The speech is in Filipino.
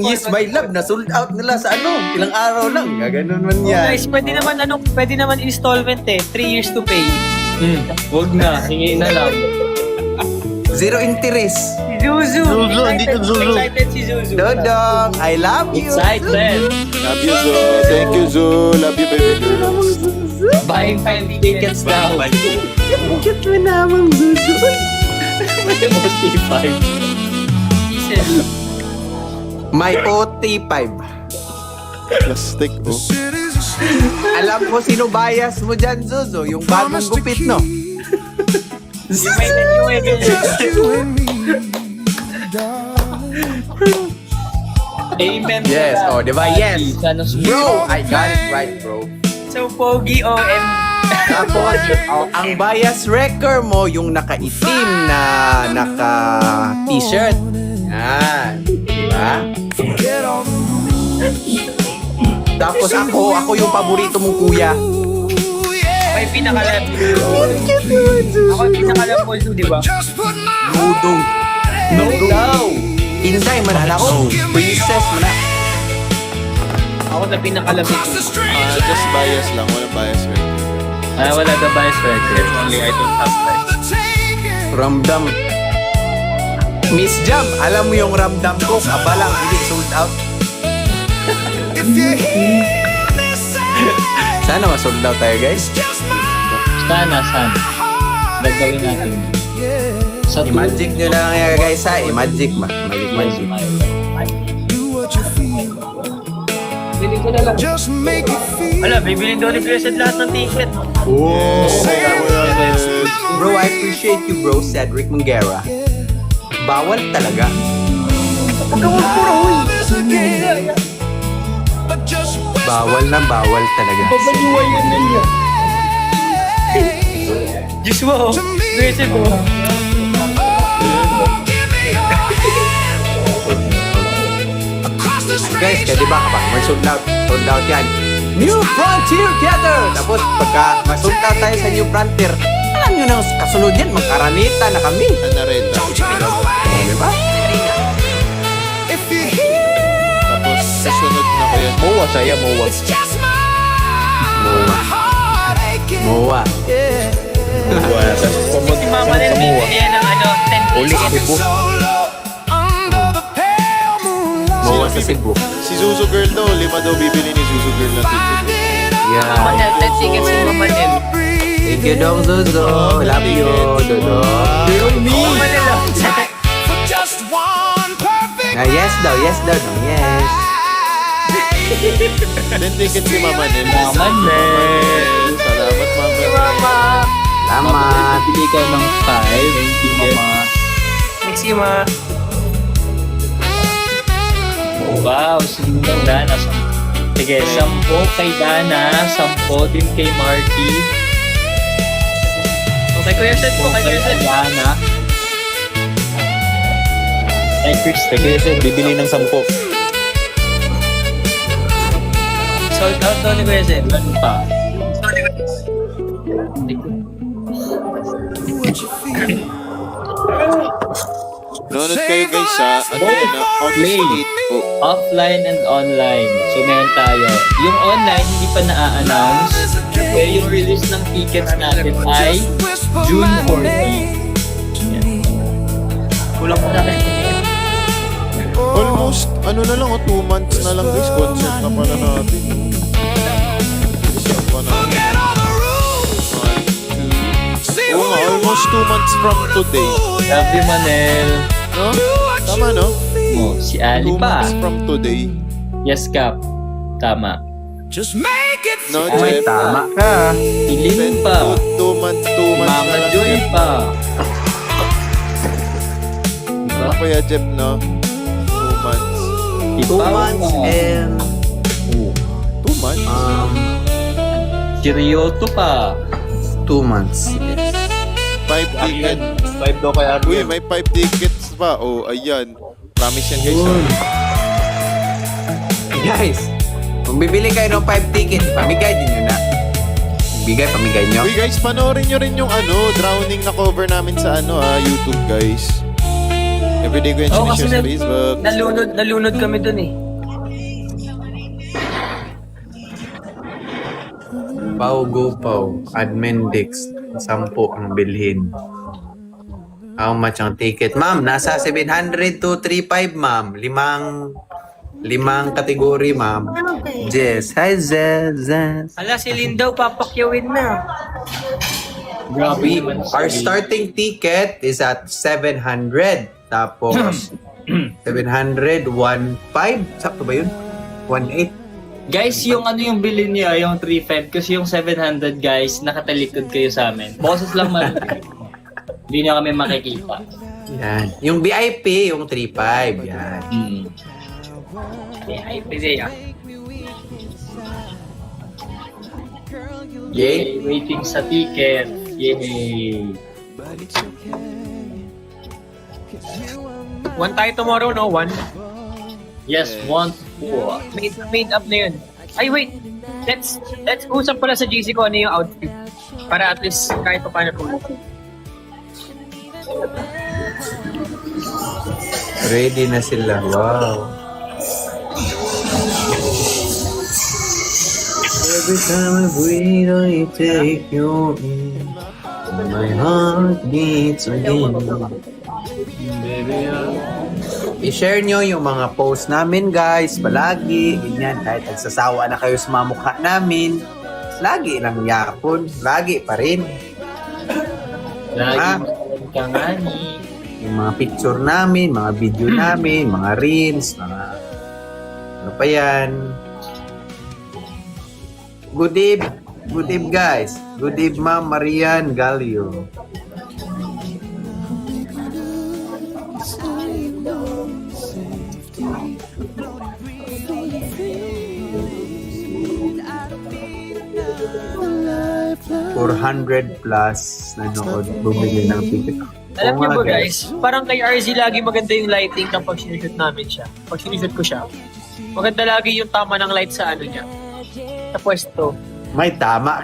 yung Yes My Love na sold out nila sa ilang araw lang. Gaganon man yan. Guys, pwede naman installment 3 years to pay. Wag na, hingi na lang. Zero interest. Si Zuzu. Zuzu, andito Zuzu. Excited si Zuzu. Dodong, I love you. Excited. Love you, Zo. Thank you, Zo. Love you, baby girl. Buying 5 tickets now. Bakit mo namang Zuzu? OT5. My OT5. Plastic, oh. Alam ko sino bias mo dyan, Zuzu. Yung bagong gupit, no? Amen. Yes, oh, diba? Yes. Sana Bro, I got it right, bro. So, Pogi OM. Tapos, ang bias wrecker mo, yung nakaitim na naka-t-shirt. Yan. Diba? Tapos ako yung paborito mong kuya. May pinakalam. Ako yung pinakalam po, di ba? Nudong. No daw. Insay, manala ko. Princess, mana. Ako na pinakalam ito. Just bias lang. Walang bias, right? Wala ka bias record. Only I don't have bias. Ramdam. Miss Jam, alam mo yung ramdam ko, abalang hindi sold out. Sana ma-sold out tayo, guys. Sana. Gagawin natin. Sa I-magic nyo lang yan, guys, ha? I-magic, magic. Wala, bibili daw ni Crescent lahat ng ticket. Oh. Yes. Bro, I appreciate you, bro, Cedric Mangera. Bawal talaga. Bawal na bawal talaga. Diyos mo, Crescent mo. Guys, kaya diba kapag may sold out yan. New Frontier Theater! Tapos pagka masold out tayo sa New Frontier, alam nyo nang kasunod yan, magkaranita na kami. Anareta. Diba? Tapos, kasunod na ko yan. Mowa saya, Mowa. Mowa. Si Mama Nel, bibili yan ng 10 tickets. Mowa sa Cebu. Si Zuzu Girl daw. 5 daw bibili ni Zuzu Girl ng ticket. Mama Yeah. Nel, 10 tickets si Mama Nel. Thank you, Dong Zuzu. Love you, Dodo. Mama Nel, Yes daw, Dong. Yes. 10 tickets si Mama Nel. Mama Nel. Salamat, Mama Nel. Salamat. Bili ka ng 5. Hindi Mama. Next you, Ma. Wow, sige ng Dana. Sige, 10 kay Dana, 10 din kay Marky, Okay, Kuya Seth po, 10 kay Kuya kay Seth. Dana. Kay Kristen, bibili ng 10. Sold out daw ni Kuya Seth. Ano pa? Nanonood kayo guys sa Play. August 8 po. Offline and online. So, meron tayo. Yung online, hindi pa na-announce. Pero yung release ng tickets natin ay June 14. Kulang ko na Almost, ano na lang, 2 months na lang guys. Concert na pala natin. Isa pa na. Oo nga, almost 2 months from today. Love you, Manel. No? Tama, no? Oh, si Ali 2 pa. months from today. Yes, Cap. Tama. No, Ay, Jeff? tama ka. Hiling pa. 2 months Mama na lang. Joy pa. Ano kaya, Jeff, no? 2 months. 2 months and 2 months? Si Ryoto pa. 2 months. 5 tickets. 5 daw kay Uy, may 5 tickets pa. Oh, ayan. Promise yan, guys. Uy. Guys, kung bibili kayo ng 5 tickets, pamigay din nyo na. Pamigay nyo. Uy, guys, panoorin nyo rin yung Drowning na cover namin sa YouTube, guys. Everyday ko yung Oo, kasi sinishare sa Facebook. nalunod kami dun eh. Pau Go Pau, Admendix, 10 ang bilhin. How much ang ticket? Ma'am, nasa 700 to 3.5, ma'am. Limang kategory, ma'am. Jess. Hi, Jess. Ala, si Lindaw, papakyawin na. Grabe naman Our si- starting ticket is at 700. Tapos, 700, 1.5. Sakto ba yun? 1.8. Guys, yung ano yung bilhin niya, yung 3.5 kasi yung 700 guys, nakatalikod kayo sa amin. Boses lang man. Hindi na kami makikita. Yan. Yung VIP, yung 3.5. Yan. Ay, pwede yan. Yay. Waiting sa ticket. Yay! One tayo tomorrow, no? One. Yes, 1 4. Made up na yun. Ay, wait. Let's usap pala sa GC ko ano yung outfit. Para at least kahit pa paano po. Ready na sila. Wow. Every time I breathe, I take you in. My heart beats again. I-share nyo yung mga post namin, guys. Palagi. Ganyan. Kahit nagsasawa na kayo sa mga mukha namin. Lagi lang yapon. Lagi pa rin. Lagi Ah. masalan ka nga ni. Yung mga picture namin, mga video namin, mga reels, mga ano pa yan. Good eve. Good eve, guys. Good eve, Ma'am Marian Galio. $400 plus nanood, bumili ng ticket. Alam Oo niyo nga, ba guys, parang kay RZ lagi maganda yung lighting kapag sinushoot namin siya. Pag sinushoot ko siya, maganda lagi yung tama ng light sa ano niya. Sa pwesto. May tama